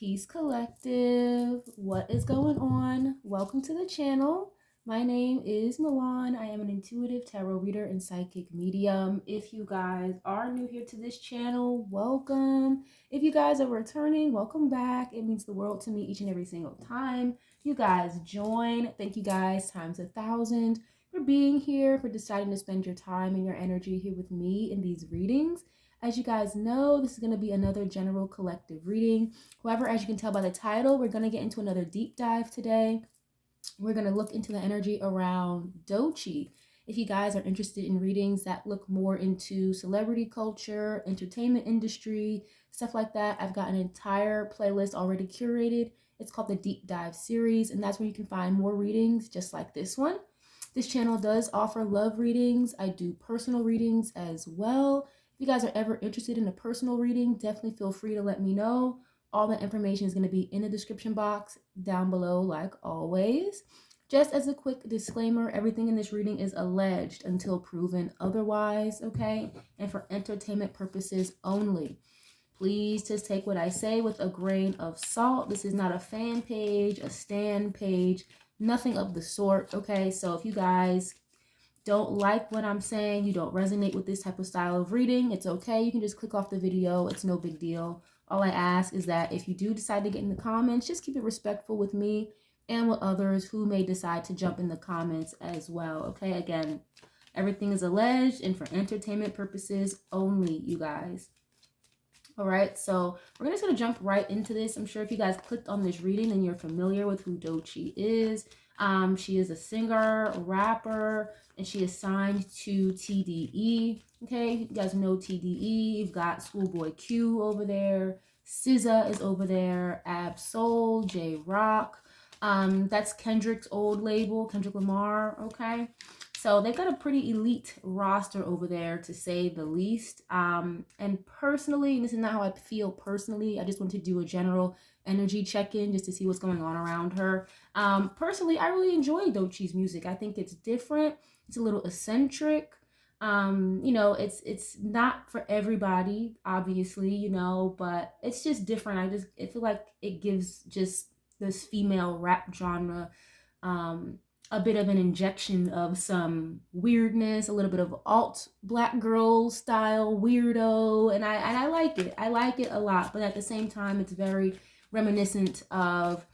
Peace Collective. What is going on? Welcome to the channel. My name is Milan. I am an intuitive tarot reader and psychic medium. If you guys are new here to this channel, welcome. If you guys are returning, welcome back. It means the world to me each and every single time you guys join. Thank you guys times 1,000 for being here, for deciding to spend your time and your energy here with me in these readings. As you guys know, this is going to be another general collective reading. However, as you can tell by the title, we're going to get into another deep dive today. We're going to look into the energy around Doechii. If you guys are interested in readings that look more into celebrity culture, entertainment industry, stuff like that, I've got an entire playlist already curated. It's called the Deep Dive series, and that's where you can find more readings just like this one. This channel does offer love readings. I do personal readings as well. If you guys are ever interested in a personal reading, definitely feel free to let me know. All the information is going to be in the description box down below, like always. Just as a quick disclaimer, everything in this reading is alleged until proven otherwise, okay? And for entertainment purposes only. Please just take what I say with a grain of salt. This is not a fan page, a stan page, nothing of the sort, okay? So if you guys don't like what I'm saying, you don't resonate with this type of style of reading, it's okay. You can just click off the video. It's no big deal. All I ask is that if you do decide to get in the comments, just keep it respectful with me and with others who may decide to jump in the comments as well, okay? Again, everything is alleged and for entertainment purposes only, you guys. All right, so we're just going to jump right into this. I'm sure if you guys clicked on this reading, then you're familiar with who Doechii is. She is a singer, rapper, and she is signed to TDE. Okay, you guys know TDE. You've got Schoolboy Q over there. SZA is over there. Ab-Soul, J-Rock. That's Kendrick's old label, Kendrick Lamar, okay? So they've got a pretty elite roster over there, to say the least. And personally, this is not how I feel personally. I just want to do a general energy check-in just to see what's going on around her. Personally, I really enjoy Doechii's music. I think it's different. It's a little eccentric. You know, it's not for everybody, obviously, you know, but it's just different. I feel like it gives just this female rap genre a bit of an injection of some weirdness, a little bit of alt black girl style weirdo, and I like it. I like it a lot, but at the same time, it's very reminiscent of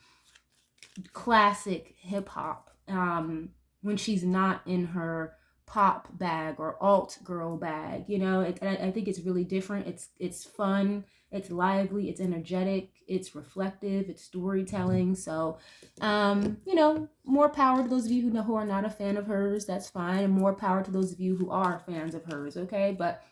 classic hip hop when she's not in her pop bag or alt girl bag, you know. I think it's really different. It's fun, it's lively, it's energetic, it's reflective, it's storytelling. So you know, more power to those of you who are not a fan of hers. That's fine, and more power to those of you who are fans of hers, okay? But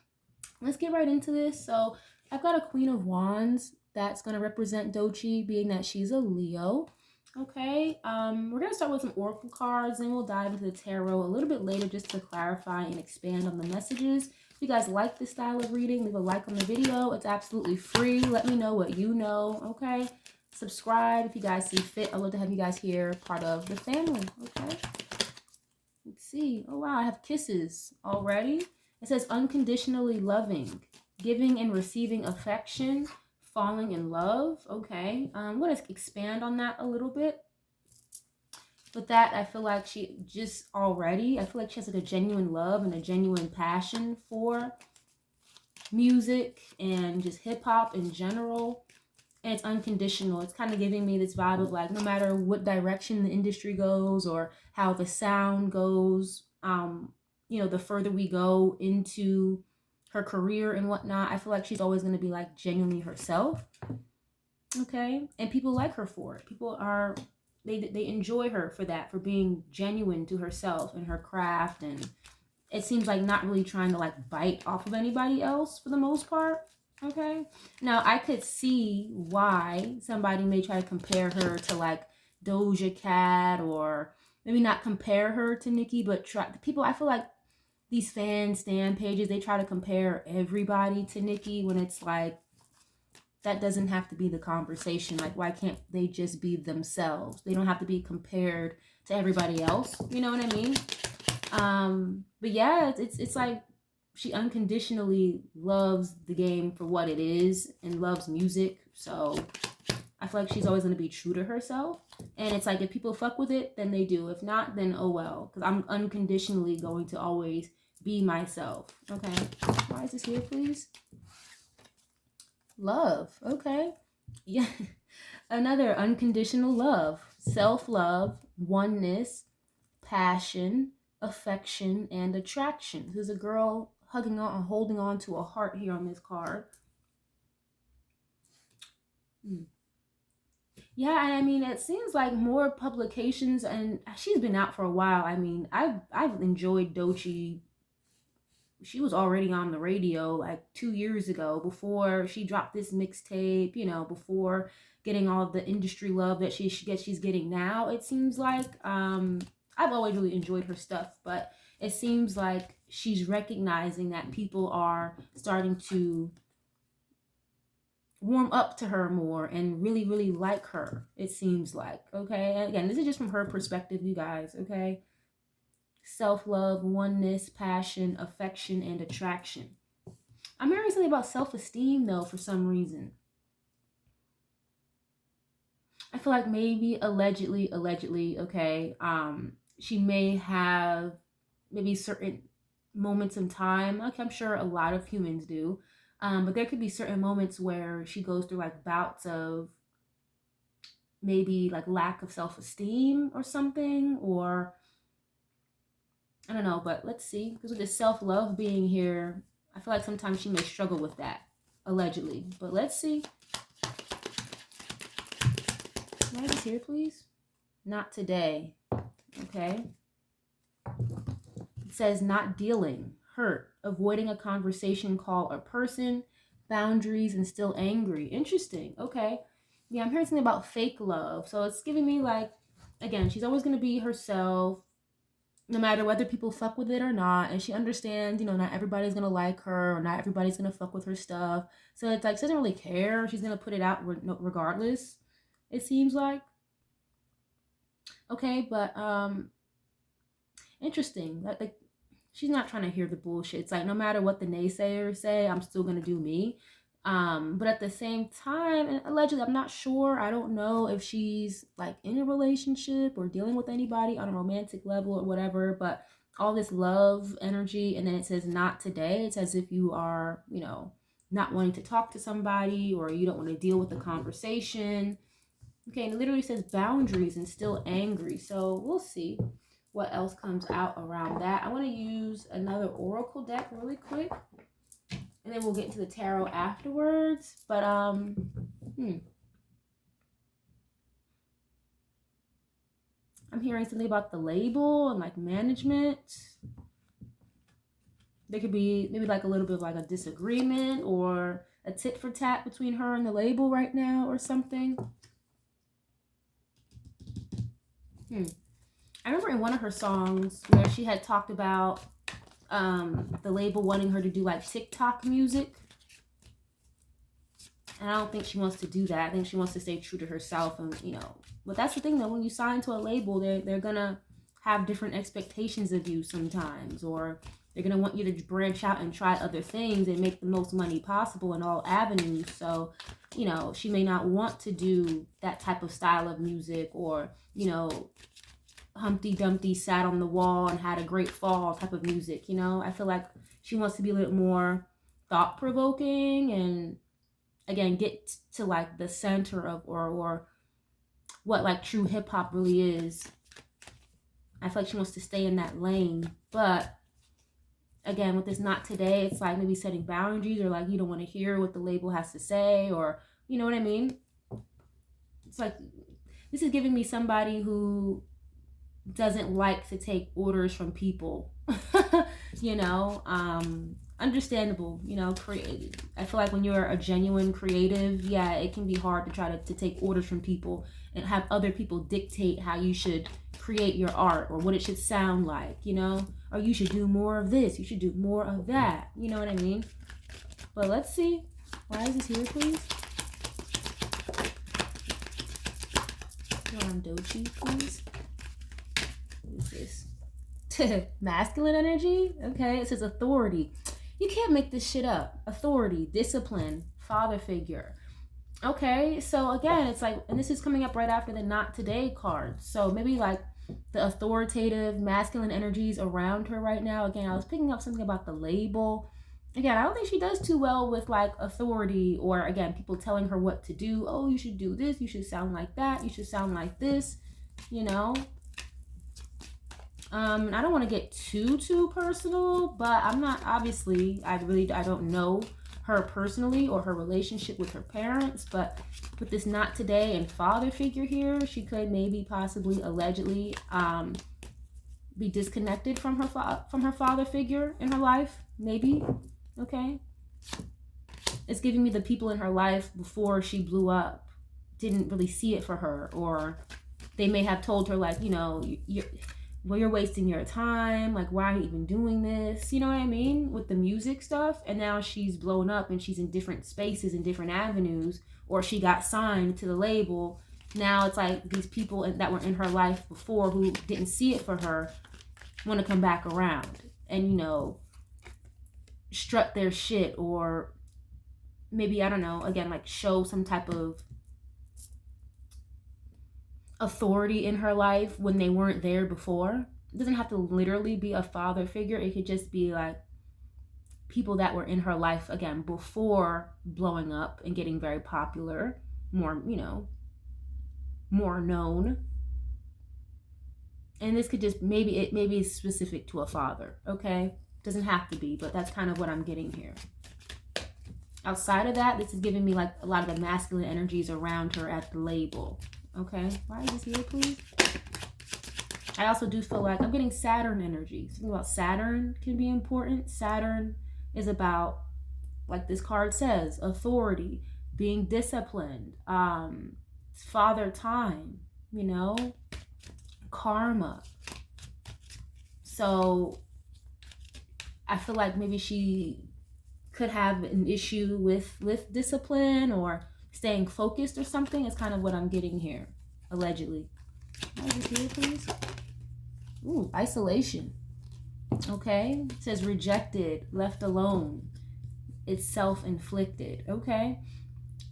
let's get right into this. So I've got a Queen of Wands that's going to represent Doechii, being that she's a Leo. Okay, we're going to start with some oracle cards, and we'll dive into the tarot a little bit later just to clarify and expand on the messages. If you guys like this style of reading, leave a like on the video. It's absolutely free. Let me know what you know, okay? Subscribe if you guys see fit. I'd love to have you guys here, part of the family, okay? Let's see. Oh, wow, I have kisses already. It says unconditionally loving, giving and receiving affection, falling in love. Okay, I'm going to expand on that a little bit. With that, I feel like I feel like she has like a genuine love and a genuine passion for music and just hip-hop in general. And it's unconditional. It's kind of giving me this vibe of like, no matter what direction the industry goes or how the sound goes, you know, the further we go into her career and whatnot, I feel like she's always going to be like genuinely herself. Okay, and people like her for it. People are, they enjoy her for that, for being genuine to herself and her craft, and it seems like not really trying to like bite off of anybody else for the most part. Okay, now I could see why somebody may try to compare her to like Doja Cat, or maybe not compare her to Nicki, but I feel like these stan pages, they try to compare everybody to Nicki when it's like, that doesn't have to be the conversation. Like, why can't they just be themselves? They don't have to be compared to everybody else. You know what I mean? But yeah, it's like she unconditionally loves the game for what it is and loves music. So I feel like she's always going to be true to herself. And it's like, if people fuck with it, then they do. If not, then oh well. Because I'm unconditionally going to always be myself. Okay. Why is this here, please? Love. Okay. Yeah. Another unconditional love. Self-love, oneness, passion, affection, and attraction. There's a girl hugging on, holding on to a heart here on this card. Yeah, and I mean, it seems like more publications, and she's been out for a while. I mean, I've enjoyed Doechii. She was already on the radio like 2 years ago, before she dropped this mixtape, you know, before getting all of the industry love that she's getting now. It seems like I've always really enjoyed her stuff, but it seems like she's recognizing that people are starting to warm up to her more and really, really like her, it seems like. Okay, and again, this is just from her perspective, you guys. Okay, self-love, oneness, passion, affection, and attraction. I'm hearing something about self-esteem though, for some reason. I feel like maybe allegedly, okay, she may have maybe certain moments in time, like I'm sure a lot of humans do, but there could be certain moments where she goes through like bouts of maybe like lack of self-esteem or something, or I don't know, but let's see. Because with this self-love being here, I feel like sometimes she may struggle with that, allegedly. But let's see. Why is this here, please? Not today. Okay. It says not dealing, hurt, avoiding a conversation, call, or person, boundaries, and still angry. Interesting. Okay. Yeah, I'm hearing something about fake love. So it's giving me like, again, she's always going to be herself, no matter whether people fuck with it or not. And she understands, you know, not everybody's going to like her, or not everybody's going to fuck with her stuff. So it's like, she doesn't really care. She's going to put it out regardless, it seems like. Okay, but interesting. Like, she's not trying to hear the bullshit. It's like, no matter what the naysayers say, I'm still going to do me. But at the same time, and allegedly, I'm not sure, I don't know if she's like in a relationship or dealing with anybody on a romantic level or whatever, but all this love energy, and then it says not today. It's as if you are, you know, not wanting to talk to somebody, or you don't want to deal with the conversation. Okay, and it literally says boundaries and still angry. So we'll see what else comes out around that. I want to use another oracle deck really quick, and then we'll get into the tarot afterwards. But I'm hearing something about the label and like management. There could be maybe like a little bit of like a disagreement or a tit for tat between her and the label right now or something. I remember in one of her songs where she had talked about the label wanting her to do like TikTok music. And I don't think she wants to do that. I think she wants to stay true to herself. And, you know, but that's the thing though, when you sign to a label, they're gonna have different expectations of you sometimes, or they're gonna want you to branch out and try other things and make the most money possible in all avenues. So, you know, she may not want to do that type of style of music, or, you know, Humpty Dumpty sat on the wall and had a great fall type of music. You know, I feel like she wants to be a little more thought-provoking and, again, get to like the center of or what like true hip-hop really is. I feel like she wants to stay in that lane. But again, with this not today, it's like maybe setting boundaries, or like you don't want to hear what the label has to say, or you know what I mean? It's like, this is giving me somebody who doesn't like to take orders from people. You know, understandable, you know. I feel like when you're a genuine creative, yeah, it can be hard to try to take orders from people and have other people dictate how you should create your art, or what it should sound like, you know, or you should do more of this, you should do more of that, you know what I mean? But let's see, why is this here, please? Go on Doechii, please. What is this? Masculine energy. Okay, it says authority. You can't make this shit up. Authority, discipline, father figure. Okay, so again, it's like, and this is coming up right after the not today card. So maybe like the authoritative masculine energies around her right now. Again, I was picking up something about the label. Again, I don't think she does too well with like authority, or again, people telling her what to do. Oh, you should do this, you should sound like that, you should sound like this, you know. I don't want to get too personal, but I'm not, obviously, I don't know her personally or her relationship with her parents, but with this not today and father figure here, she could maybe possibly allegedly be disconnected from her father figure in her life, maybe. Okay, it's giving me the people in her life before she blew up didn't really see it for her, or they may have told her like, you know, you're wasting your time, like why are you even doing this, you know what I mean, with the music stuff. And now she's blown up and she's in different spaces and different avenues, or she got signed to the label. Now it's like these people that were in her life before who didn't see it for her want to come back around and, you know, strut their shit, or maybe, I don't know, again, like show some type of authority in her life when they weren't there before. It doesn't have to literally be a father figure. It could just be like people that were in her life again before blowing up and getting very popular, more, you know, more known. And this could just maybe it's specific to a father, okay? Doesn't have to be, but that's kind of what I'm getting here. Outside of that, this is giving me like a lot of the masculine energies around her at the label. Okay, why is this here, please? I also do feel like I'm getting Saturn energy. Something about Saturn can be important. Saturn is about, like this card says, authority, being disciplined, father time, you know, karma. So I feel like maybe she could have an issue with discipline or staying focused or something. Is kind of what I'm getting here, allegedly. Why is it here, please? Ooh, isolation. Okay, it says rejected, left alone. It's self-inflicted. Okay,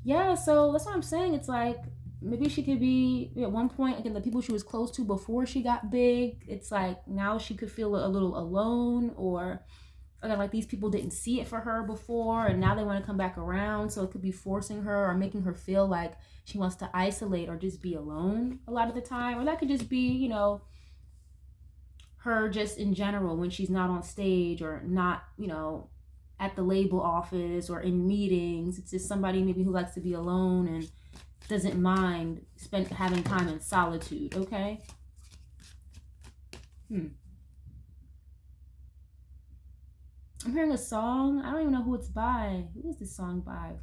yeah, so that's what I'm saying. It's like maybe she could be at one point, again, the people she was close to before she got big, it's like now she could feel a little alone, or again, like these people didn't see it for her before and now they want to come back around. So it could be forcing her or making her feel like she wants to isolate or just be alone a lot of the time. Or that could just be, you know, her just in general when she's not on stage or not, you know, at the label office or in meetings. It's just somebody maybe who likes to be alone and doesn't mind having time in solitude. Okay. I'm hearing a song. I don't even know who it's by. Who is this song by?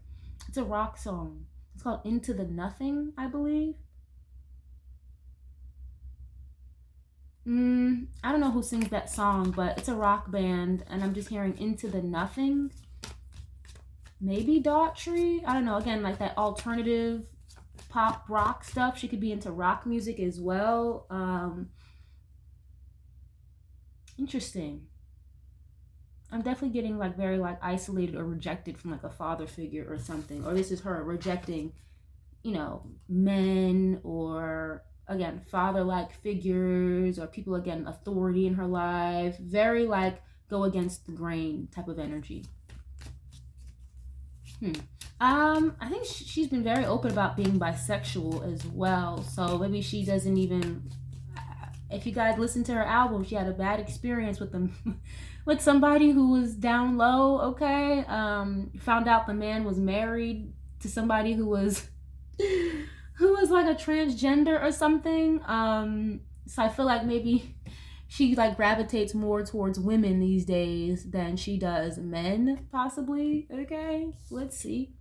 It's a rock song. It's called Into the Nothing, I believe. I don't know who sings that song, but it's a rock band, and I'm just hearing Into the Nothing. Maybe Doechii. I don't know. Again, like that alternative pop rock stuff. She could be into rock music as well. Interesting. I'm definitely getting like very like isolated or rejected from like a father figure or something. Or this is her rejecting, you know, men, or again, father-like figures, or people, again, authority in her life. Very like go against the grain type of energy. I think she's been very open about being bisexual as well. So maybe she doesn't even, if you guys listen to her album, she had a bad experience with them with somebody who was down low. Okay, found out the man was married to somebody who was like a transgender or something. So I feel like maybe she like gravitates more towards women these days than she does men, possibly. Okay, let's see.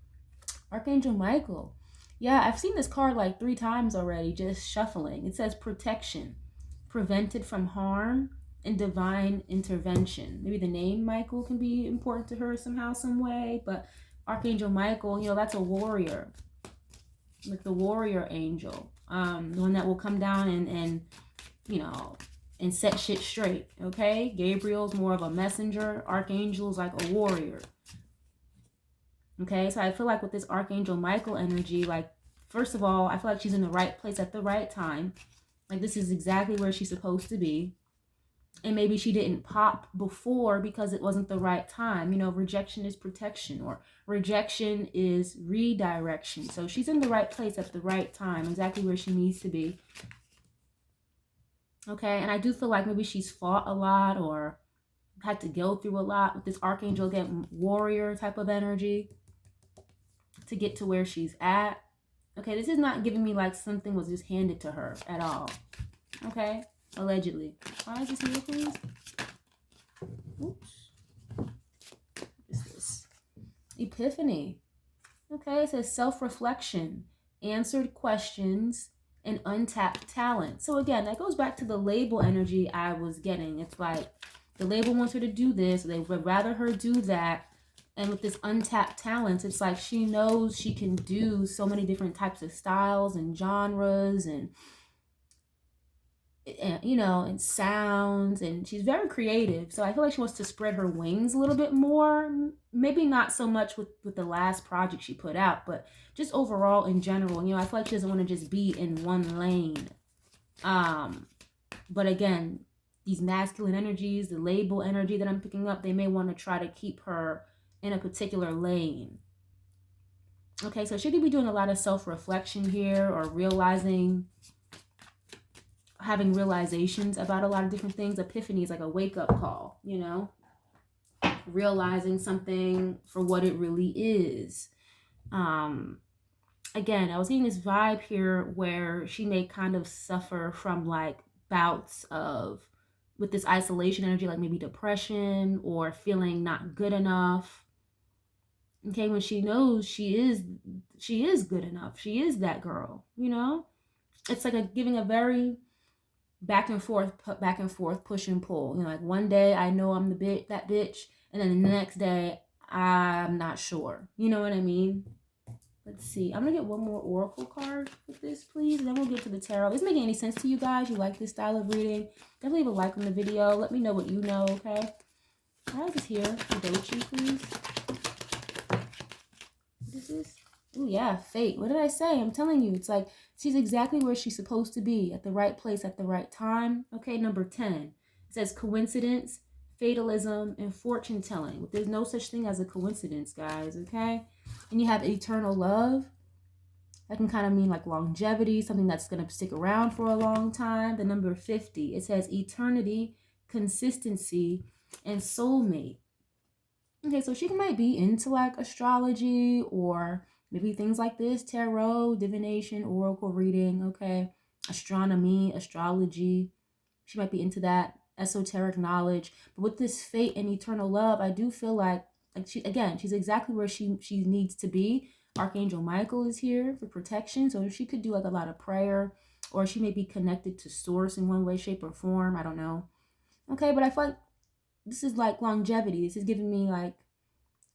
Archangel Michael. Yeah, I've seen this card like 3 times already, just shuffling. It says protection, prevented from harm, and divine intervention. Maybe the name Michael can be important to her somehow, some way. But Archangel Michael, you know, that's a warrior, like the warrior angel, the one that will come down and you know, and set shit straight. Okay, Gabriel's more of a messenger. Archangel's like a warrior. Okay, so I feel like with this Archangel Michael energy, like, first of all, I feel like she's in the right place at the right time. Like, this is exactly where she's supposed to be. And maybe she didn't pop before because it wasn't the right time. You know, rejection is protection, or rejection is redirection. So she's in the right place at the right time, exactly where she needs to be. Okay, and I do feel like maybe she's fought a lot or had to go through a lot with this Archangel, again, warrior type of energy to get to where she's at. Okay, this is not giving me like something was just handed to her at all. Okay, allegedly. Why is this here, please? Oops. What is this? Epiphany. Okay, it says self-reflection, answered questions, and untapped talent. So again, that goes back to the label energy I was getting. It's like the label wants her to do this, they would rather her do that. And with this untapped talents, it's like she knows she can do so many different types of styles and genres and you know, and sounds, and she's very creative. So I feel like she wants to spread her wings a little bit more. Maybe not so much with the last project she put out, but just overall in general. You know, I feel like she doesn't want to just be in one lane. But again, these masculine energies, the label energy that I'm picking up, they may want to try to keep her in a particular lane. Okay, so she could be doing a lot of self-reflection here, or having realizations about a lot of different things. Epiphany is like a wake-up call, you know, realizing something for what it really is. Again, I was getting this vibe here where she may kind of suffer from like bouts of, with this isolation energy, like maybe depression or feeling not good enough. Okay, when she knows she is good enough, she is that girl, you know. It's like giving a very back and forth, push and pull. You know, like one day I know I'm that bitch, and then the next day I'm not sure. You know what I mean? Let's see. I'm gonna get one more oracle card with this, please, and then we'll get to the tarot. Is this making any sense to you guys? You like this style of reading? Definitely leave a like on the video. Let me know what you know. Okay. Why is this here? Doechii, please. What is this? Oh yeah, fate. What did I say? I'm telling you, it's like she's exactly where she's supposed to be, at the right place at the right time. Okay, number 10. It says coincidence, fatalism, and fortune telling. There's no such thing as a coincidence, guys, okay? And you have eternal love. That can kind of mean like longevity, something that's going to stick around for a long time. The number 50, it says eternity, consistency, and soulmate. Okay, so she might be into like astrology, or maybe things like this: tarot, divination, oracle reading, okay, astronomy, astrology. She might be into that esoteric knowledge. But with this fate and eternal love, I do feel like she's exactly where she needs to be. Archangel Michael is here for protection, so she could do like a lot of prayer, or she may be connected to source in one way, shape, or form. I don't know. Okay, but I feel like this is like longevity. This is giving me like,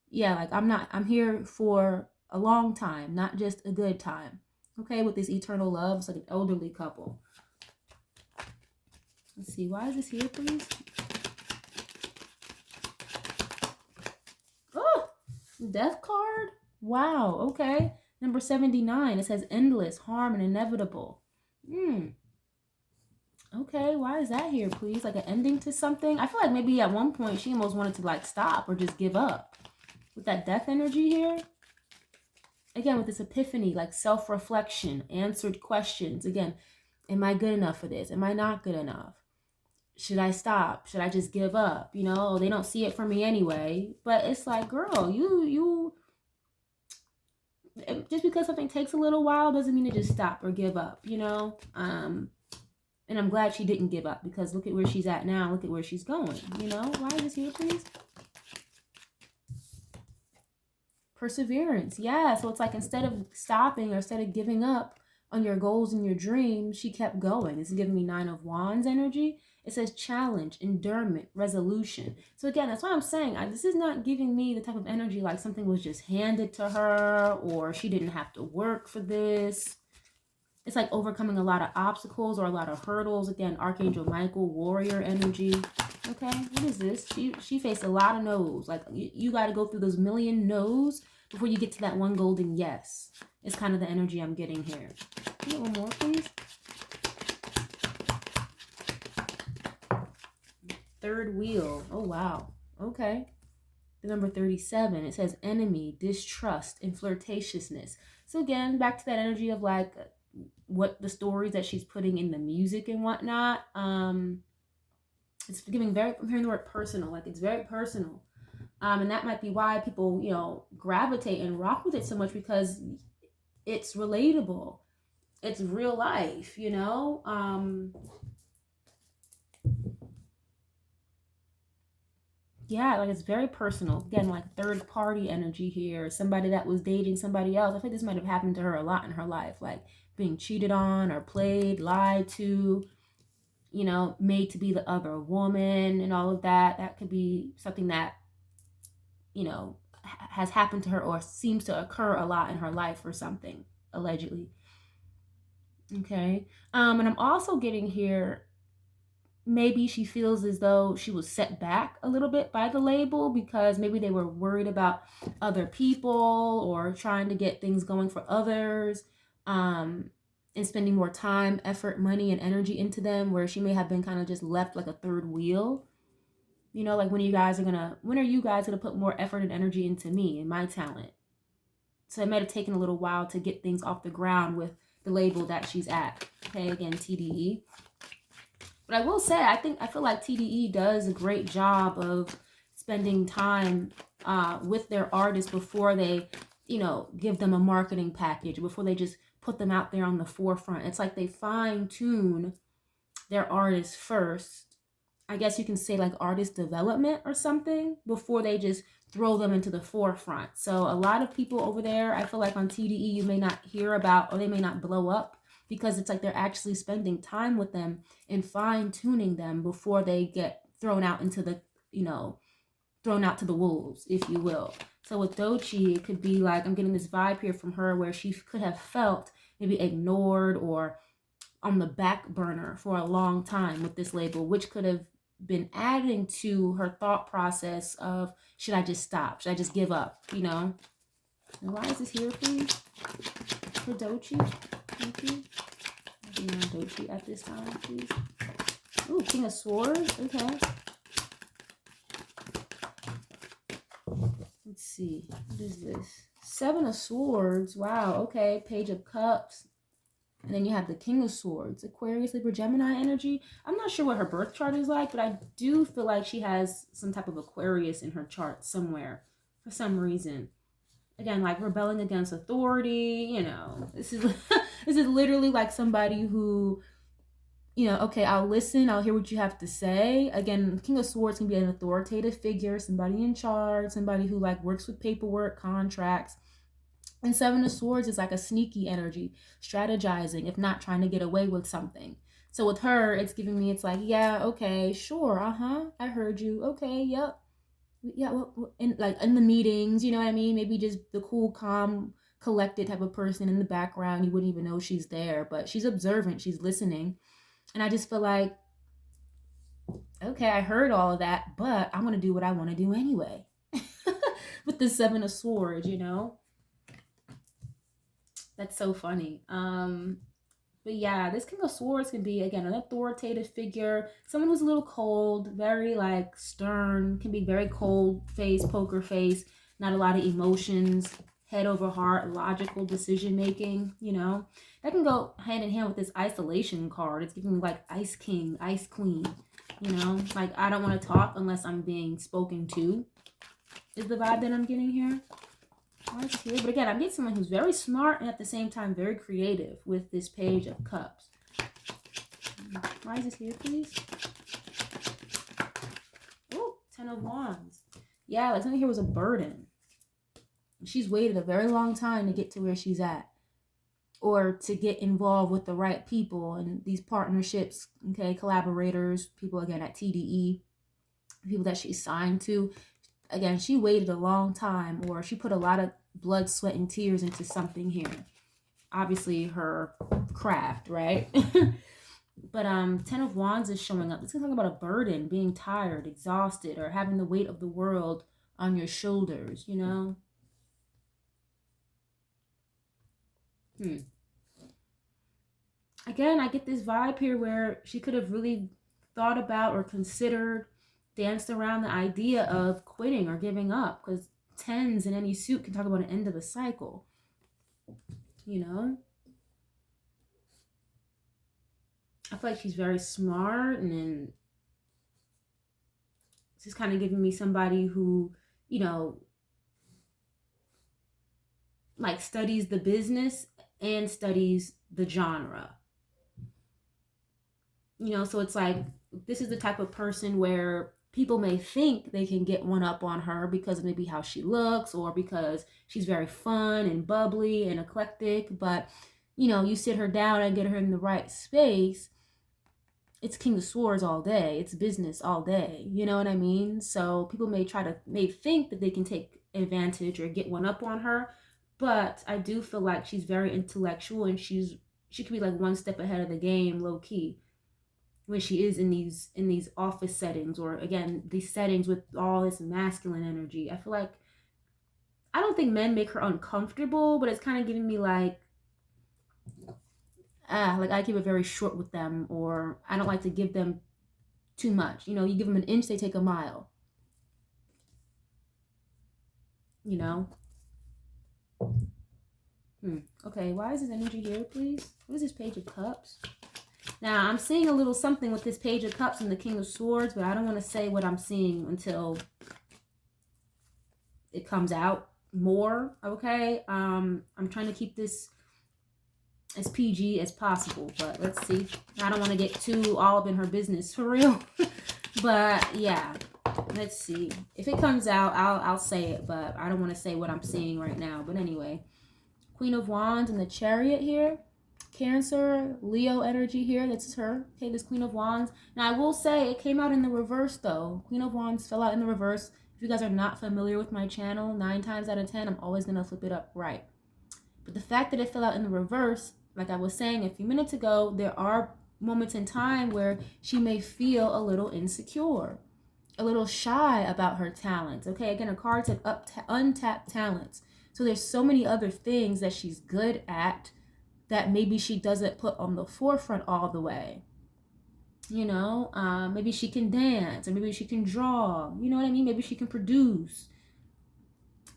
yeah, like I'm here for a long time, not just a good time. Okay, with this eternal love, it's like an elderly couple. Let's see, why is this here, please? Oh, death card? Wow, okay. Number 79, it says endless, harm, and inevitable. Okay, why is that here, please? Like an ending to something? I feel like maybe at one point she almost wanted to like stop or just give up. With that death energy here. Again, with this epiphany, like self-reflection, answered questions. Again, am I good enough for this? Am I not good enough? Should I stop? Should I just give up? You know, they don't see it for me anyway. But it's like, girl, you just because something takes a little while doesn't mean to just stop or give up, you know? And I'm glad she didn't give up, because look at where she's at now. Look at where she's going, you know? Why is this here, please? Perseverance. Yeah, so it's like instead of stopping or instead of giving up on your goals and your dreams, she kept going. This is giving me 9 of Wands energy. It says challenge, endurance, resolution. So again, that's why I'm saying this is not giving me the type of energy like something was just handed to her or she didn't have to work for this. It's like overcoming a lot of obstacles or a lot of hurdles. Again, Archangel Michael, warrior energy. Okay, what is this? She faced a lot of no's. Like you got to go through those million no's before you get to that one golden yes. It's kind of the energy I'm getting here. Can you get one more, please? Third wheel. Oh, wow. Okay. The number 37. It says enemy, distrust, and flirtatiousness. So again, back to that energy of like what the stories that she's putting in the music and whatnot. It's giving very, I'm hearing the word personal, like it's very personal. And that might be why people, you know, gravitate and rock with it so much, because it's relatable. It's real life, you know? Yeah, like it's very personal. Again, like third party energy here. Somebody that was dating somebody else. I think this might have happened to her a lot in her life, like being cheated on or played, lied to, you know, made to be the other woman and all of that. That could be something that, you know, has happened to her or seems to occur a lot in her life or something, allegedly. Okay. And I'm also getting here, maybe she feels as though she was set back a little bit by the label because maybe they were worried about other people or trying to get things going for others, and spending more time, effort, money, and energy into them, where she may have been kind of just left like a third wheel. You know, like when are you guys gonna put more effort and energy into me and my talent? So it might have taken a little while to get things off the ground with the label that she's at. Okay, again, TDE. But I will say, I feel like TDE does a great job of spending time with their artists before they, you know, give them a marketing package, before they just put them out there on the forefront. It's like they fine tune their artists first. I guess you can say like artist development or something before they just throw them into the forefront. So a lot of people over there, I feel like on TDE, you may not hear about, or they may not blow up, because it's like they're actually spending time with them and fine tuning them before they get thrown out into the, you know, thrown out to the wolves, if you will. So with Doechii, it could be like, I'm getting this vibe here from her where she could have felt maybe ignored or on the back burner for a long time with this label, which could have been adding to her thought process of, should I just stop? Should I just give up? You know? And why is this here, please? For Doechii? Thank you. I'll be on Doechii at this time, please. Ooh, King of Swords. Okay. Let's see. What is this? Seven of Swords. Wow. Okay. Page of Cups. And then you have the King of Swords, Aquarius, Libra, Gemini energy. I'm not sure what her birth chart is like, but I do feel like she has some type of Aquarius in her chart somewhere for some reason. Again, like rebelling against authority, you know. This is this is literally like somebody who, you know, okay, I'll listen, I'll hear what you have to say. Again, King of Swords can be an authoritative figure, somebody in charge, somebody who like works with paperwork, contracts. And Seven of Swords is like a sneaky energy, strategizing, if not trying to get away with something. So with her, it's giving me, it's like, yeah, okay, sure, I heard you, okay, yep, yeah, well, in like in the meetings, you know what I mean? Maybe just the cool, calm, collected type of person in the background. You wouldn't even know she's there, but she's observant, she's listening, and I just feel like, okay, I heard all of that, but I'm gonna do what I want to do anyway. With the Seven of Swords, you know. That's so funny. But yeah, this King of Swords can be, again, an authoritative figure, someone who's a little cold, very like stern, can be very cold face, poker face, not a lot of emotions, head over heart, logical decision making, you know. That can go hand in hand with this isolation card. It's giving me like Ice King, Ice Queen, you know, like I don't want to talk unless I'm being spoken to, is the vibe that I'm getting here. Here. But again, I'm getting someone who's very smart and at the same time very creative with this Page of Cups. Why is this here, please? Oh, Ten of Wands. Yeah, like something here was a burden. She's waited a very long time to get to where she's at, or to get involved with the right people and these partnerships, okay, collaborators, people again at TDE, people that she's signed to. Again, she waited a long time, or she put a lot of blood, sweat, and tears into something here. Obviously, her craft, right? But Ten of Wands is showing up. It's talking about a burden, being tired, exhausted, or having the weight of the world on your shoulders, you know? Again, I get this vibe here where she could have really thought about or considered, danced around the idea of quitting or giving up, because tens in any suit can talk about an end of a cycle, you know? I feel like she's very smart, and then she's kind of giving me somebody who, you know, like studies the business and studies the genre. You know, so it's like, this is the type of person where people may think they can get one up on her because of maybe how she looks or because she's very fun and bubbly and eclectic. But, you know, you sit her down and get her in the right space, it's King of Swords all day. It's business all day. You know what I mean? So people may think that they can take advantage or get one up on her. But I do feel like she's very intellectual, and she could be like one step ahead of the game, low key, when she is in these office settings, or again, these settings with all this masculine energy. I feel like, I don't think men make her uncomfortable, but it's kind of giving me like, like I keep it very short with them, or I don't like to give them too much. You know, you give them an inch, they take a mile. You know? Okay, why is this energy here, please? What is this Page of Cups? Now, I'm seeing a little something with this Page of Cups and the King of Swords, but I don't want to say what I'm seeing until it comes out more, okay? I'm trying to keep this as PG as possible, but let's see. I don't want to get too all up in her business, for real. But, yeah, let's see. If it comes out, I'll say it, but I don't want to say what I'm seeing right now. But anyway, Queen of Wands and the Chariot here. Cancer, Leo energy here. That's her. Okay, this Queen of Wands. Now, I will say it came out in the reverse, though. Queen of Wands fell out in the reverse. If you guys are not familiar with my channel, 9 times out of 10, I'm always going to flip it up right. But the fact that it fell out in the reverse, like I was saying a few minutes ago, there are moments in time where she may feel a little insecure, a little shy about her talents. Okay, again, her cards have untapped talents. So there's so many other things that she's good at that maybe she doesn't put on the forefront all the way. You know, maybe she can dance, or maybe she can draw. You know what I mean? Maybe she can produce.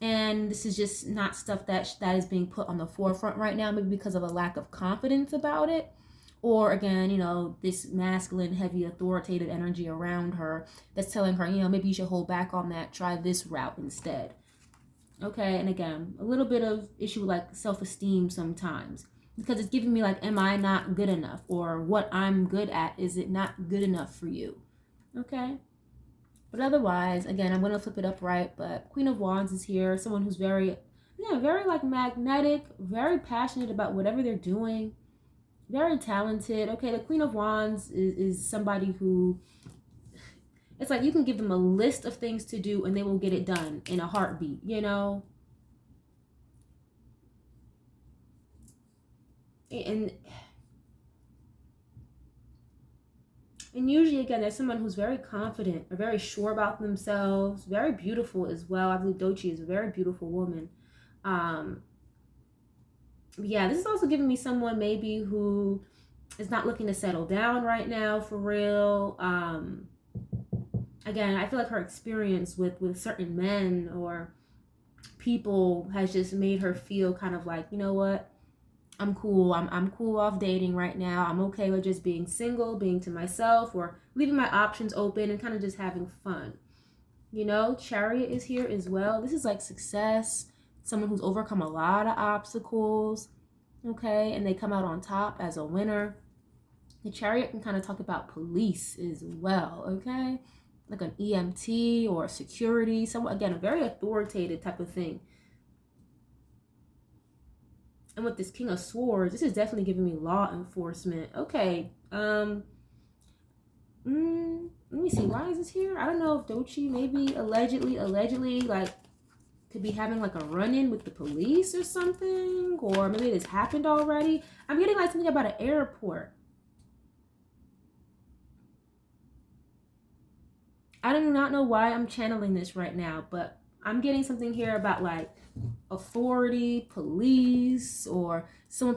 And this is just not stuff that is being put on the forefront right now, maybe because of a lack of confidence about it. Or again, you know, this masculine, heavy, authoritative energy around her that's telling her, you know, maybe you should hold back on that, try this route instead. Okay, and again, a little bit of issue with like self-esteem sometimes, because it's giving me like, am I not good enough? Or what I'm good at, is it not good enough for you? Okay. But otherwise, again, I'm going to flip it up right. But Queen of Wands is here. Someone who's very, very like magnetic, very passionate about whatever they're doing. Very talented. Okay, the Queen of Wands is somebody who, it's like you can give them a list of things to do and they will get it done in a heartbeat, you know? And usually, again, there's someone who's very confident or very sure about themselves, very beautiful as well. I believe Doechii is a very beautiful woman. Yeah, this is also giving me someone maybe who is not looking to settle down right now, for real. Again, I feel like her experience with certain men or people has just made her feel kind of like, you know what? I'm cool. I'm cool off dating right now. I'm okay with just being single, being to myself, or leaving my options open and kind of just having fun. You know, Chariot is here as well. This is like success, someone who's overcome a lot of obstacles, okay, and they come out on top as a winner. The Chariot can kind of talk about police as well, okay, like an EMT or security, someone, again, a very authoritative type of thing. And with this King of Swords, this is definitely giving me law enforcement. Okay. Let me see. Why is this here? I don't know if Doechii maybe allegedly, like, could be having like a run-in with the police or something. Or maybe this happened already. I'm getting like something about an airport. I do not know why I'm channeling this right now, but I'm getting something here about like authority, police, or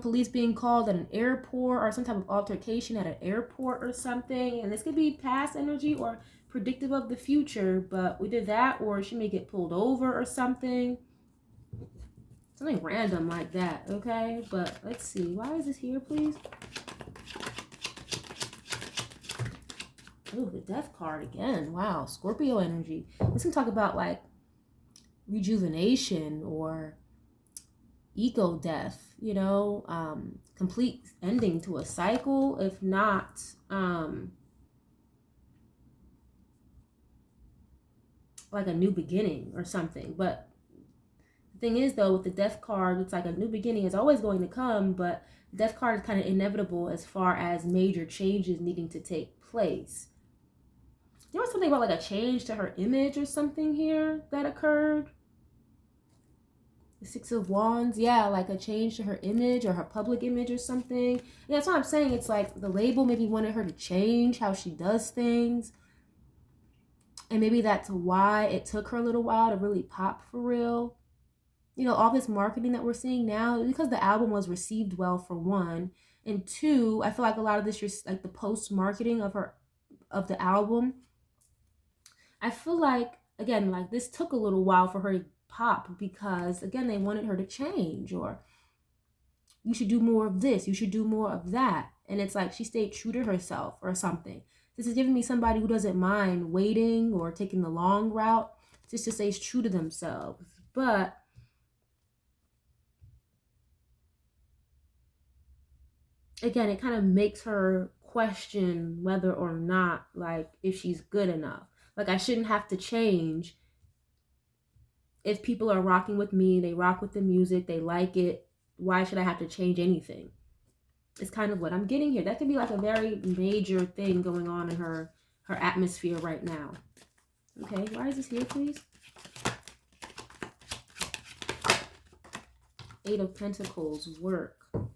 police being called at an airport, or some type of altercation at an airport or something. And this could be past energy or predictive of the future, but we did that, or she may get pulled over or something. Something random like that, okay? But let's see. Why is this here, please? Oh, the death card again. Wow, Scorpio energy. This can talk about like rejuvenation or ego death, you know, complete ending to a cycle, if not like a new beginning or something. But the thing is, though, with the death card, it's like a new beginning is always going to come, but the death card is kind of inevitable as far as major changes needing to take place. There was something about like a change to her image or something here that occurred. The Six of Wands, yeah, like a change to her image or her public image or something. And that's what I'm saying. It's like the label maybe wanted her to change how she does things. And maybe that's why it took her a little while to really pop for real. You know, all this marketing that we're seeing now, because the album was received well, for one. And two, I feel like a lot of this, like the post-marketing of the album, I feel like, again, like this took a little while for her to pop because, again, they wanted her to change, or you should do more of this, you should do more of that. And it's like she stayed true to herself or something. This is giving me somebody who doesn't mind waiting or taking the long route just to stay true to themselves. But again, it kind of makes her question whether or not, like, if she's good enough. Like, I shouldn't have to change. If people are rocking with me, they rock with the music, they like it, why should I have to change anything? It's kind of what I'm getting here. That could be like a very major thing going on in her atmosphere right now. Okay, why is this here, please? Eight of Pentacles, work. Oh,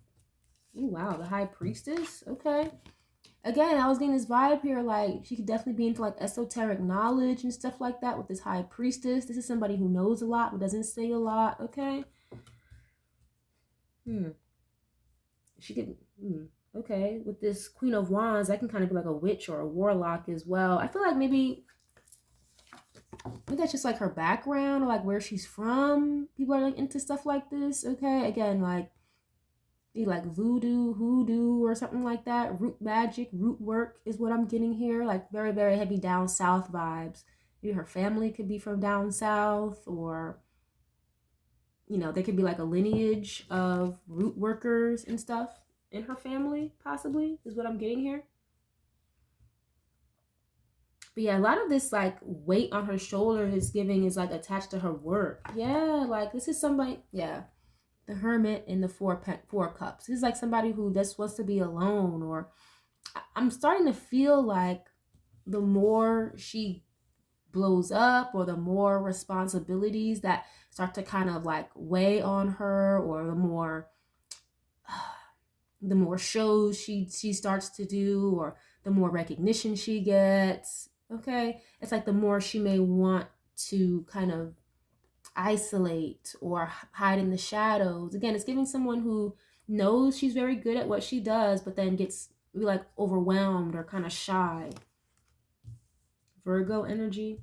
wow, the High Priestess. Okay. Again, I was getting this vibe here, like she could definitely be into like esoteric knowledge and stuff like that with this High Priestess. This is somebody who knows a lot, who doesn't say a lot. Okay. She could. Okay, with this Queen of Wands, that can kind of be like a witch or a warlock as well. I feel like maybe that's just like her background or like where she's from. People are like into stuff like this. Okay, again, like be like voodoo, hoodoo, or something like that. Root magic, root work is what I'm getting here. Like very, very heavy down south vibes. Maybe her family could be from down south, or you know, there could be like a lineage of root workers and stuff in her family, possibly, is what I'm getting here. But yeah, a lot of this like weight on her shoulders is giving is like attached to her work. Yeah, like this is somebody, yeah. The Hermit and the four cups. This is like somebody who just wants to be alone, or I'm starting to feel like the more she blows up, or the more responsibilities that start to kind of like weigh on her, or the more shows she starts to do, or the more recognition she gets. Okay, it's like the more she may want to kind of isolate or hide in the shadows. Again, it's giving someone who knows she's very good at what she does, but then gets like overwhelmed or kind of shy. Virgo energy.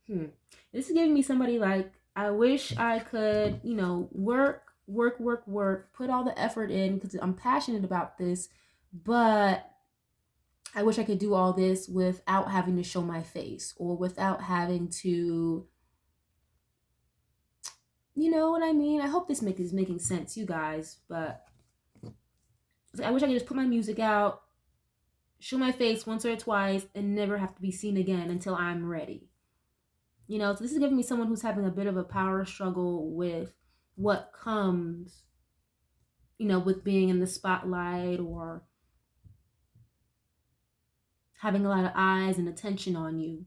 This is giving me somebody like, I wish I could, you know, work, put all the effort in because I'm passionate about this, but I wish I could do all this without having to show my face, or without having to, you know what I mean? I hope this is making sense, you guys, but I wish I could just put my music out, show my face once or twice, and never have to be seen again until I'm ready. You know, so this is giving me someone who's having a bit of a power struggle with what comes, you know, with being in the spotlight, or having a lot of eyes and attention on you.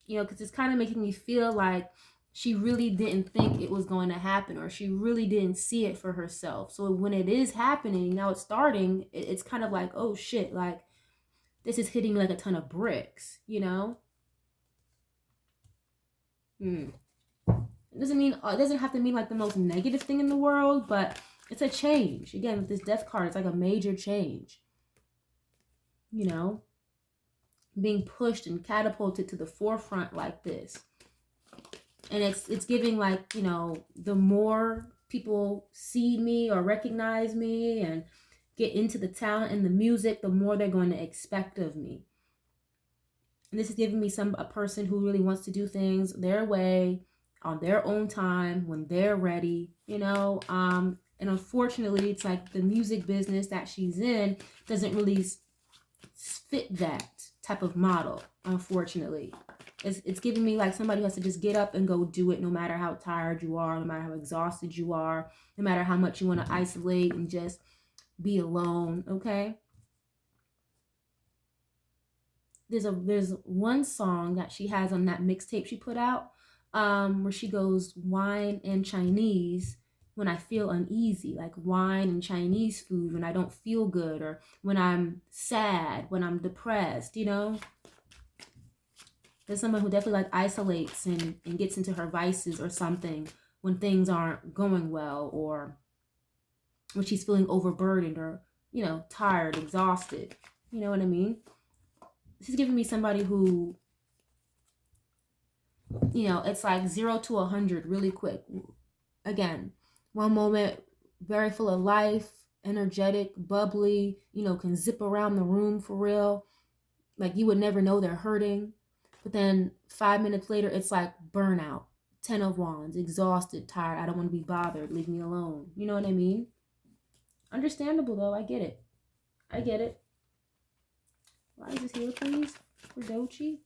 You know, because it's kind of making me feel like she really didn't think it was going to happen, or she really didn't see it for herself. So when it is happening, now it's starting, it's kind of like, oh shit, like this is hitting me like a ton of bricks, you know? It doesn't have to mean like the most negative thing in the world, but it's a change. Again, with this death card, it's like a major change. You know, being pushed and catapulted to the forefront like this. And it's giving like, you know, the more people see me or recognize me and get into the talent and the music, the more they're going to expect of me. And this is giving me a person who really wants to do things their way, on their own time, when they're ready, you know. And unfortunately, it's like the music business that she's in doesn't really fit that type of model, unfortunately. It's giving me like somebody who has to just get up and go do it, no matter how tired you are, no matter how exhausted you are, no matter how much you want to isolate and just be alone, okay? There's one song that she has on that mixtape she put out, where she goes, wine and Chinese when I feel uneasy, like wine and Chinese food when I don't feel good, or when I'm sad, when I'm depressed, you know. There's someone who definitely like isolates and gets into her vices or something when things aren't going well, or when she's feeling overburdened, or, you know, tired, exhausted. You know what I mean? This is giving me somebody who, you know, it's like 0 to 100 really quick. Again, one moment very full of life, energetic, bubbly, you know, can zip around the room for real. Like you would never know they're hurting. But then 5 minutes later, it's like burnout, 10 of wands, exhausted, tired. I don't want to be bothered. Leave me alone. You know what I mean? Understandable though. I get it. I get it. Why is this here, please? For Doechii.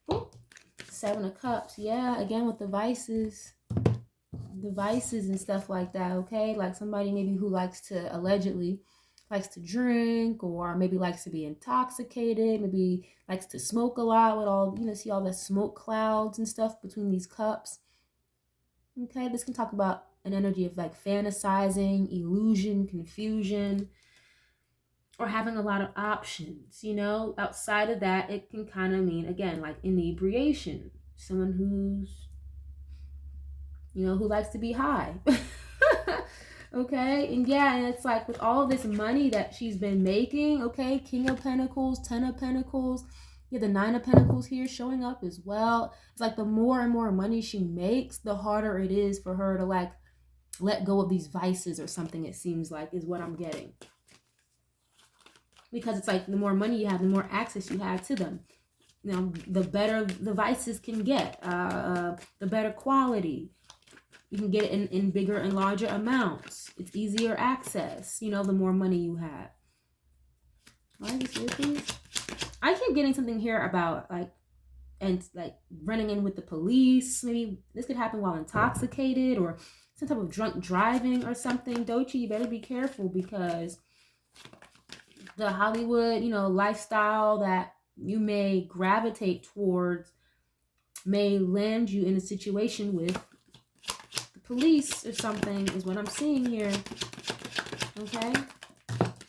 Oh, 7 of Cups. Yeah, again with the vices. The vices and stuff like that, okay? Like somebody maybe who likes to, allegedly, likes to drink, or maybe likes to be intoxicated, maybe likes to smoke a lot with all, you know, see all the smoke clouds and stuff between these cups. Okay, this can talk about an energy of like fantasizing, illusion, confusion, or having a lot of options, you know. Outside of that, it can kind of mean, again, like inebriation. Someone who's, you know, who likes to be high. Okay, and yeah, and it's like with all this money that she's been making, okay, King of Pentacles, 10 of Pentacles, yeah, the 9 of Pentacles here showing up as well. It's like the more and more money she makes, the harder it is for her to like let go of these vices or something, it seems like, is what I'm getting. Because it's like the more money you have, the more access you have to them. You know, the better the vices can get, the better quality. You can get it in bigger and larger amounts. It's easier access, you know, the more money you have. Why is this here, please? I keep getting something here about like, and like running in with the police. Maybe this could happen while intoxicated, or some type of drunk driving or something. Doechii, you better be careful, because the Hollywood, you know, lifestyle that you may gravitate towards may land you in a situation with the police or something, is what I'm seeing here. Okay,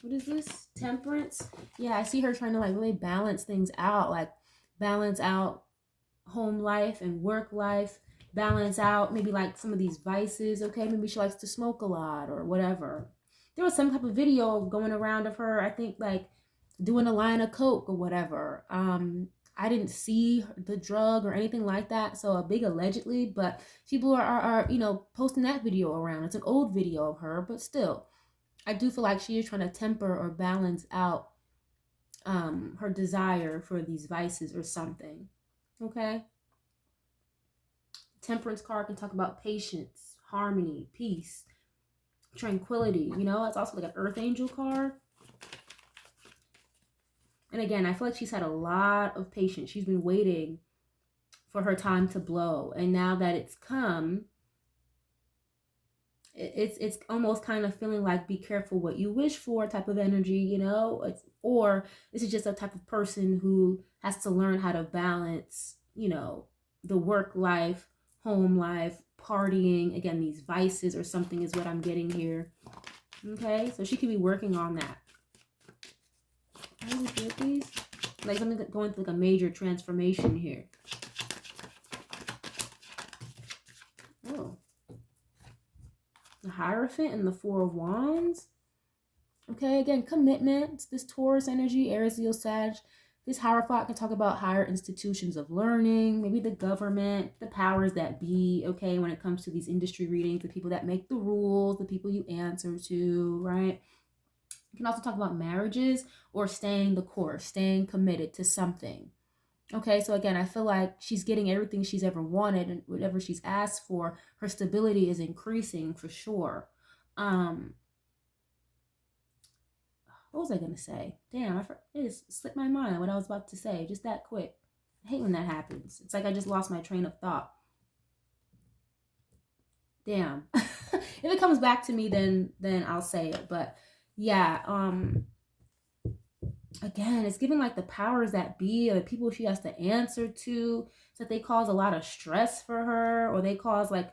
what is this? Temperance. Yeah, I see her trying to like really balance things out, like balance out home life and work life, balance out maybe like some of these vices. Okay, maybe she likes to smoke a lot or whatever. There was some type of video going around of her, I think, like doing a line of coke or whatever. I didn't see the drug or anything like that, so a big allegedly, but people are you know, posting that video around. It's an old video of her, but still, I do feel like she is trying to temper or balance out her desire for these vices or something. Okay, Temperance card can talk about patience, harmony, peace, tranquility. You know, it's also like an Earth Angel card. And again, I feel like she's had a lot of patience. She's been waiting for her time to blow, and now that it's come, it's almost kind of feeling like be careful what you wish for type of energy, you know. Or this is just a type of person who has to learn how to balance, you know, the work life, home life, partying, again, these vices or something is what I'm getting here. Okay, so she could be working on that. How does it feel, please? Like something going through like a major transformation here. Oh. The Hierophant and the Four of Wands. Okay, again, commitment. This Taurus energy, Aries, Leo, Sag. This Hierophant can talk about higher institutions of learning, maybe the government, the powers that be, okay, when it comes to these industry readings, the people that make the rules, the people you answer to, right? You can also talk about marriages or staying the course, staying committed to something. Okay, so again, I feel like she's getting everything she's ever wanted, and whatever she's asked for, her stability is increasing for sure. What was I gonna say? Damn, it just slipped my mind what I was about to say just that quick. I hate when that happens. It's like I just lost my train of thought. Damn. If it comes back to me, then I'll say it. But yeah, again, it's giving like the powers that be, or the people she has to answer to, so that they cause a lot of stress for her, or they cause like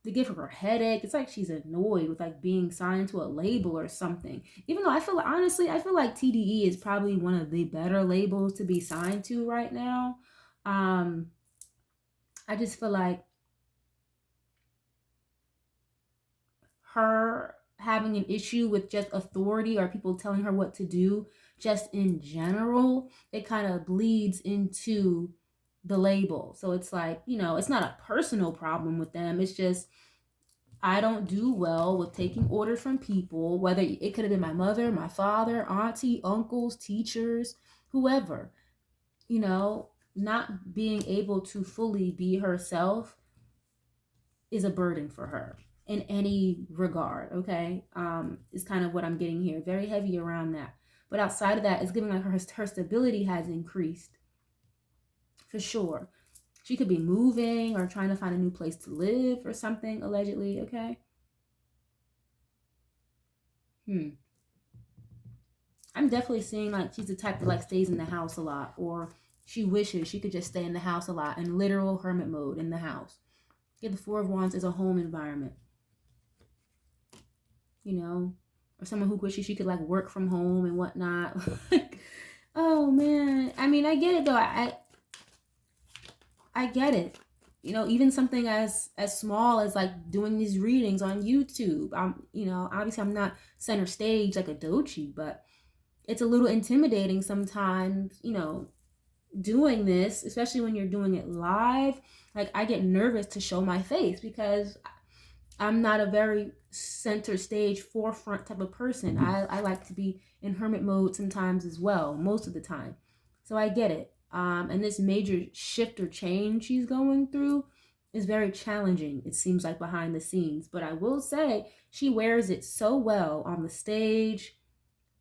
they give her a headache. It's like she's annoyed with like being signed to a label or something. Even though I feel like, honestly, I feel like TDE is probably one of the better labels to be signed to right now. I just feel like her having an issue with just authority or people telling her what to do, just in general, it kind of bleeds into the label. So it's like, you know, it's not a personal problem with them. It's just, I don't do well with taking orders from people, whether it could have been my mother, my father, auntie, uncles, teachers, whoever, you know, not being able to fully be herself is a burden for her in any regard. Okay. Is kind of what I'm getting here. Very heavy around that. But outside of that, it's giving like her stability has increased for sure. She could be moving or trying to find a new place to live or something, allegedly. Okay. I'm definitely seeing like she's the type that like stays in the house a lot, or she wishes she could just stay in the house a lot in literal hermit mode in the house. Get the Four of Wands is a home environment, you know, or someone who wishes she could like work from home and whatnot. Like, oh man, I mean, I get it though. I get it. You know, even something as small as like doing these readings on YouTube. You know, obviously I'm not center stage like a Doechii, but it's a little intimidating sometimes, you know, doing this, especially when you're doing it live. Like I get nervous to show my face because I'm not a very center stage forefront type of person. I like to be in hermit mode sometimes as well, most of the time. So I get it. And this major shift or change she's going through is very challenging, it seems like, behind the scenes. But I will say she wears it so well on the stage,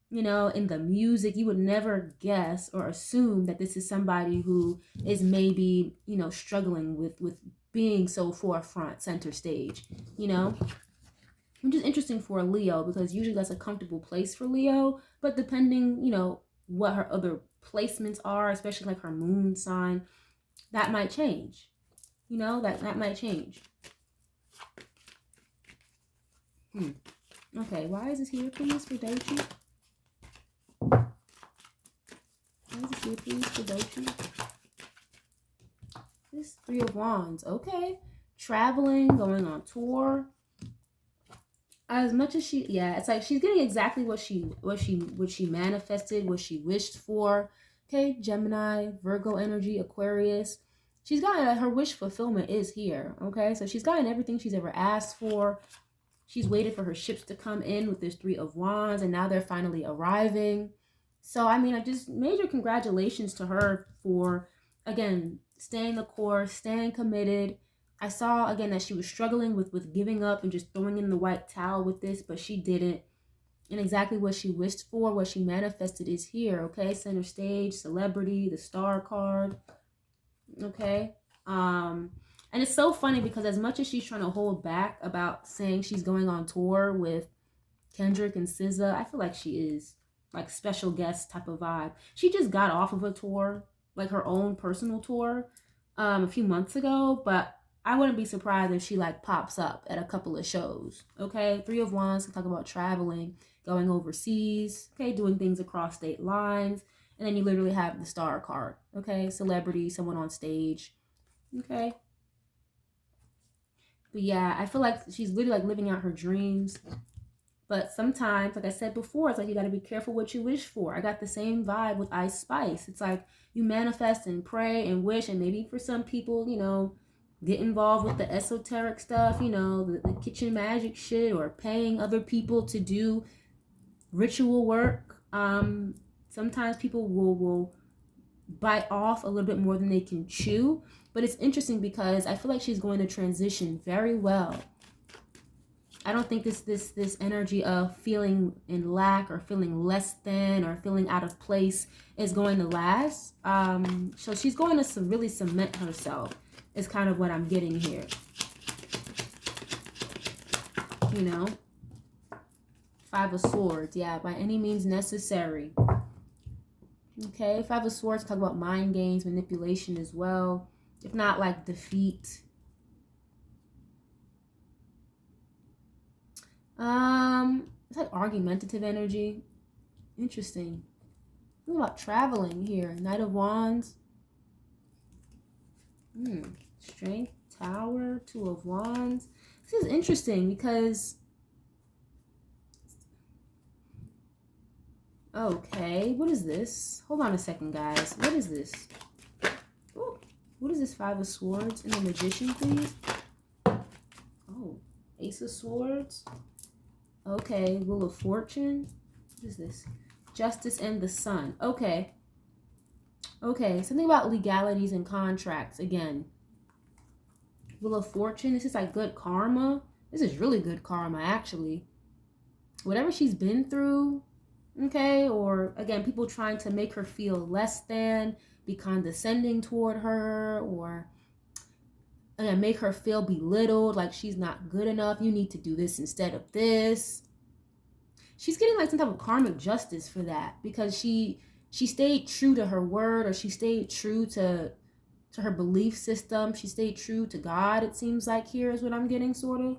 you know, in the music. You would never guess or assume that this is somebody who is maybe, you know, struggling with being so forefront, center stage, you know, which is interesting for a Leo because usually that's a comfortable place for Leo. But depending, you know, what her other placements are, especially like her moon sign, that might change. You know, that might change. Okay, why is this here, please, for Doechii? Please, for Doechii. This Three of Wands. Okay. Traveling, going on tour. As much as she, yeah, it's like she's getting exactly what she manifested, what she wished for. Okay, Gemini, Virgo energy, Aquarius. She's gotten her wish fulfillment is here. Okay, so she's gotten everything she's ever asked for. She's waited for her ships to come in with this Three of Wands, and now they're finally arriving. So, I mean, just major congratulations to her for, again, staying the course, staying committed. I saw, again, that she was struggling with giving up and just throwing in the white towel with this, but she didn't. And exactly what she wished for, what she manifested is here, okay? Center stage, celebrity, the star card, okay? And it's so funny because as much as she's trying to hold back about saying she's going on tour with Kendrick and SZA, I feel like she is like special guest type of vibe. She just got off of a tour, like her own personal tour, a few months ago, but I wouldn't be surprised if she like pops up at a couple of shows. Okay, Three of Wands can talk about traveling, going overseas, okay, doing things across state lines. And then you literally have the Star card, okay, celebrity, someone on stage, okay. But yeah, I feel like she's literally like living out her dreams. But sometimes, like I said before, it's like you got to be careful what you wish for. I got the same vibe with Ice Spice. It's like you manifest and pray and wish, and maybe for some people, you know, get involved with the esoteric stuff, you know, the kitchen magic shit, or paying other people to do ritual work. Sometimes people will bite off a little bit more than they can chew. But it's interesting because I feel like she's going to transition very well. I don't think this energy of feeling in lack or feeling less than or feeling out of place is going to last. So she's going to really cement herself is kind of what I'm getting here. You know, Five of Swords. Yeah, by any means necessary. Okay, Five of Swords talk about mind games, manipulation as well. If not like defeat. It's like argumentative energy. Interesting. What about traveling here? Knight of Wands. Strength, Tower, Two of Wands. This is interesting because... Okay, what is this? Hold on a second, guys. What is this? Oh, what is this Five of Swords and the Magician, please? Oh, Ace of Swords. Okay, Wheel of Fortune. What is this? Justice and the Sun. Okay. Okay, something about legalities and contracts again. Wheel of Fortune. This is like good karma. This is really good karma, actually. Whatever she's been through, okay, or again, people trying to make her feel less than, be condescending toward her, or and make her feel belittled, like she's not good enough. You need to do this instead of this. She's getting like some type of karmic justice for that because she stayed true to her word, or she stayed true to her belief system. She stayed true to God, it seems like here is what I'm getting, sort of.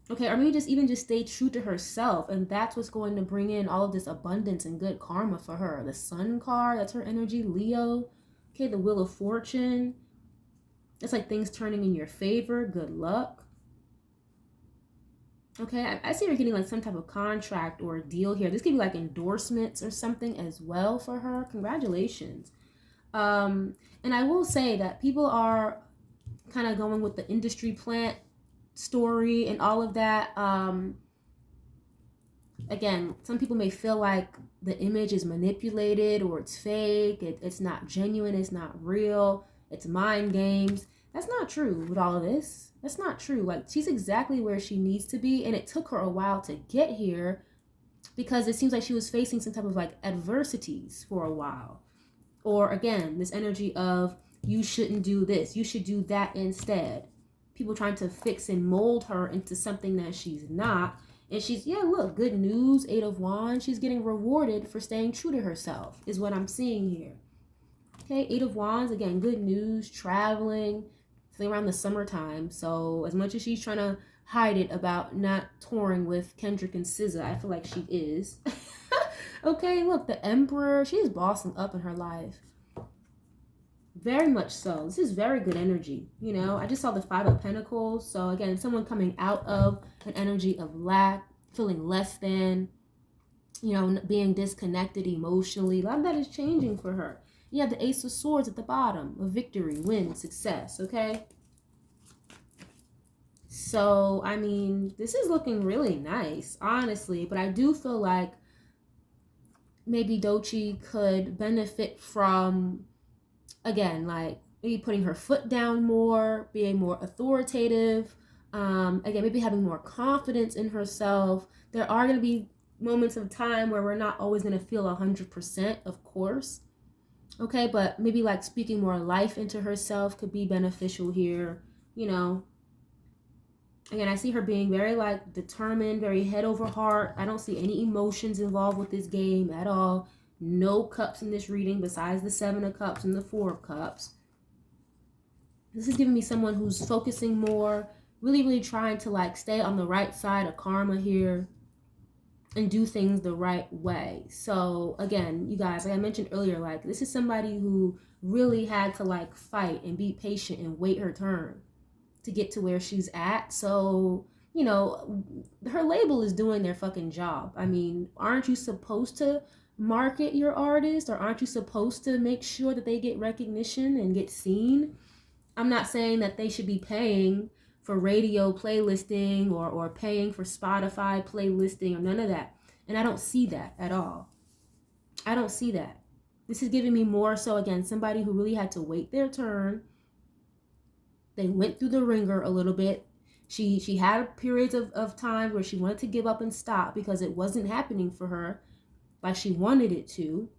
Okay, or maybe just stay true to herself, and that's what's going to bring in all of this abundance and good karma for her. The Sun card, that's her energy, Leo. Okay, the Wheel of Fortune. It's like things turning in your favor. Good luck. Okay, I see her getting like some type of contract or deal here. This could be like endorsements or something as well for her. Congratulations. And I will say that people are kind of going with the industry plant story and all of that. Again, some people may feel like the image is manipulated or it's fake. It's not genuine. It's not real. It's mind games. That's not true with all of this. That's not true. Like, she's exactly where she needs to be, and it took her a while to get here because it seems like she was facing some type of like adversities for a while. Or again, this energy of you shouldn't do this, you should do that instead. People trying to fix and mold her into something that she's not. And she's, yeah, look, good news, Eight of Wands. She's getting rewarded for staying true to herself is what I'm seeing here. Okay, Eight of Wands, again, good news, traveling, something around the summertime. So as much as she's trying to hide it about not touring with Kendrick and SZA, I feel like she is. Okay, look, the Emperor, she is bossing up in her life. Very much so. This is very good energy. You know, I just saw the Five of Pentacles. So again, someone coming out of an energy of lack, feeling less than, you know, being disconnected emotionally. A lot of that is changing for her. You have the Ace of Swords at the bottom, of victory, win, success, okay? So, I mean, this is looking really nice, honestly. But I do feel like maybe Doechii could benefit from, again, like maybe putting her foot down more, being more authoritative. Again, maybe having more confidence in herself. There are going to be moments of time where we're not always going to feel 100%, of course. Okay, but maybe like speaking more life into herself could be beneficial here, you know. Again, I see her being very like determined, very head over heart. I don't see any emotions involved with this game at all. No cups in this reading besides the Seven of Cups and the Four of Cups. This is giving me someone who's focusing more, really, really trying to like stay on the right side of karma here and do things the right way. So again, you guys, like I mentioned earlier, like this is somebody who really had to like fight and be patient and wait her turn to get to where she's at. So, you know, her label is doing their fucking job. I mean, aren't you supposed to market your artist, or aren't you supposed to make sure that they get recognition and get seen? I'm not saying that they should be paying for radio playlisting or paying for Spotify playlisting or none of that. And I don't see that at all. I don't see that. This is giving me more so, again, somebody who really had to wait their turn. They went through the ringer a little bit. She had periods of time where she wanted to give up and stop because it wasn't happening for her like she wanted it to.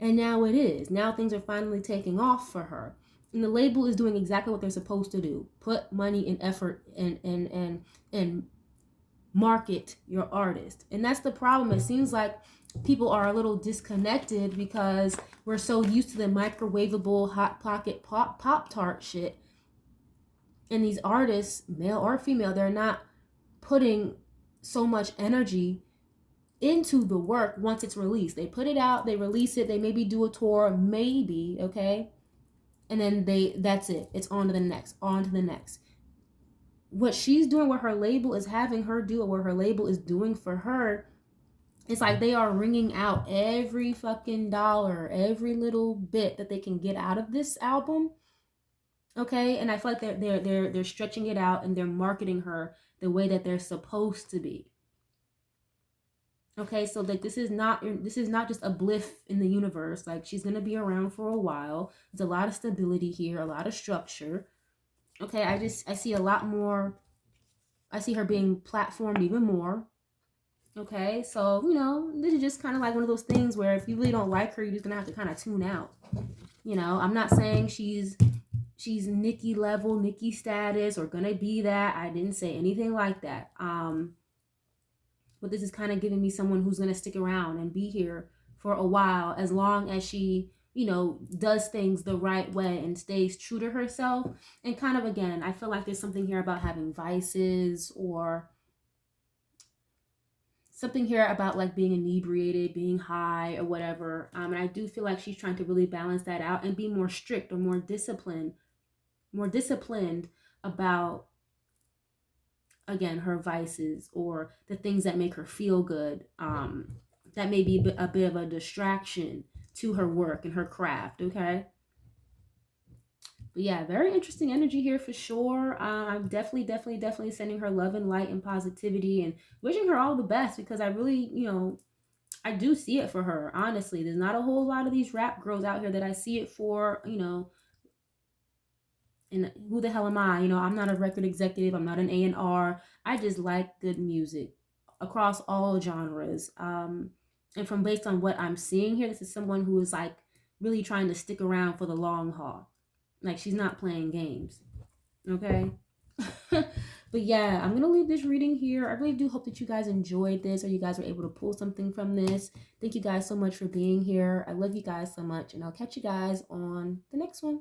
And now it is. Now things are finally taking off for her. And the label is doing exactly what they're supposed to do. Put money and effort and market your artist. And that's the problem. It seems like people are a little disconnected because we're so used to the microwavable hot pocket pop-tart shit. And these artists, male or female, they're not putting so much energy into the work once it's released. They put it out, they release it, they maybe do a tour, maybe, okay? And then that's it. It's on to the next, on to the next. What she's doing, what her label is having her do, or what her label is doing for her, it's like they are wringing out every fucking dollar, every little bit that they can get out of this album. Okay? And I feel like they're stretching it out and they're marketing her the way that they're supposed to be. Okay, so like this is not just a blip in the universe. Like she's gonna be around for a while. There's a lot of stability here, a lot of structure. Okay, I see a lot more. I see her being platformed even more. Okay, so you know, this is just kind of like one of those things where if you really don't like her, you're just gonna have to kind of tune out. You know, I'm not saying she's Nicki level, Nicki status, or gonna be that. I didn't say anything like that. But this is kind of giving me someone who's going to stick around and be here for a while, as long as she, you know, does things the right way and stays true to herself. And kind of, again, I feel like there's something here about having vices, or something here about like being inebriated, being high or whatever. And I do feel like she's trying to really balance that out and be more strict or more disciplined about, again, her vices or the things that make her feel good, that may be a bit of a distraction to her work and her craft. Okay, but yeah, very interesting energy here for sure. I'm definitely sending her love and light and positivity and wishing her all the best, because I really, you know, I do see it for her. Honestly, there's not a whole lot of these rap girls out here that I see it for, you know. And who the hell am I? You know, I'm not a record executive. I'm not an A&R. I just like good music across all genres. And from based on what I'm seeing here, this is someone who is like really trying to stick around for the long haul. Like she's not playing games. Okay. But yeah, I'm going to leave this reading here. I really do hope that you guys enjoyed this, or you guys were able to pull something from this. Thank you guys so much for being here. I love you guys so much, and I'll catch you guys on the next one.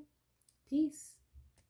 Peace.